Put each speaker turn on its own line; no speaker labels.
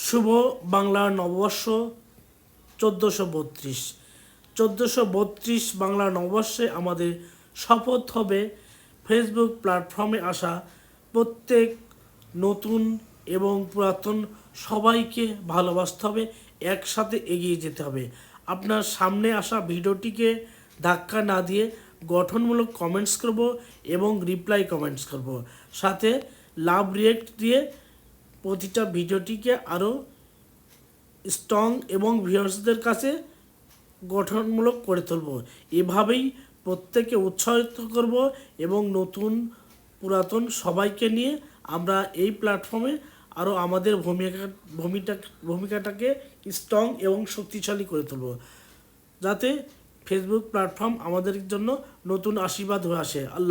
শুভ বাংলা নববর্ষ 1432। 1432 বাংলা নববর্ষে আমাদের শপথ হবে ফেসবুক প্ল্যাটফর্মে আসা প্রত্যেক নতুন এবং পুরাতন সবাইকে ভালোবাসতে হবে, একসাথে এগিয়ে যেতে হবে। আপনার সামনে আসা ভিডিওটিকে ধাক্কা না দিয়ে গঠনমূলক কমেন্টস করব এবং রিপ্লাই কমেন্টস করব, সাথে লাভ রিয়েক্ট দিয়ে প্রতিটা ভিডিওটিকে আরও স্ট্রং এবং ভিউয়ার্সদের কাছে গঠনমূলক করে তুলব। এভাবেই প্রত্যেকে উৎসাহিত করব এবং নতুন পুরাতন সবাইকে নিয়ে আমরা এই প্ল্যাটফর্মে আরও আমাদের ভূমিকাটাকে স্ট্রং এবং শক্তিশালী করে তুলব, যাতে ফেসবুক প্ল্যাটফর্ম আমাদের জন্য নতুন আশীর্বাদ হয়ে আসে। আল্লাহ।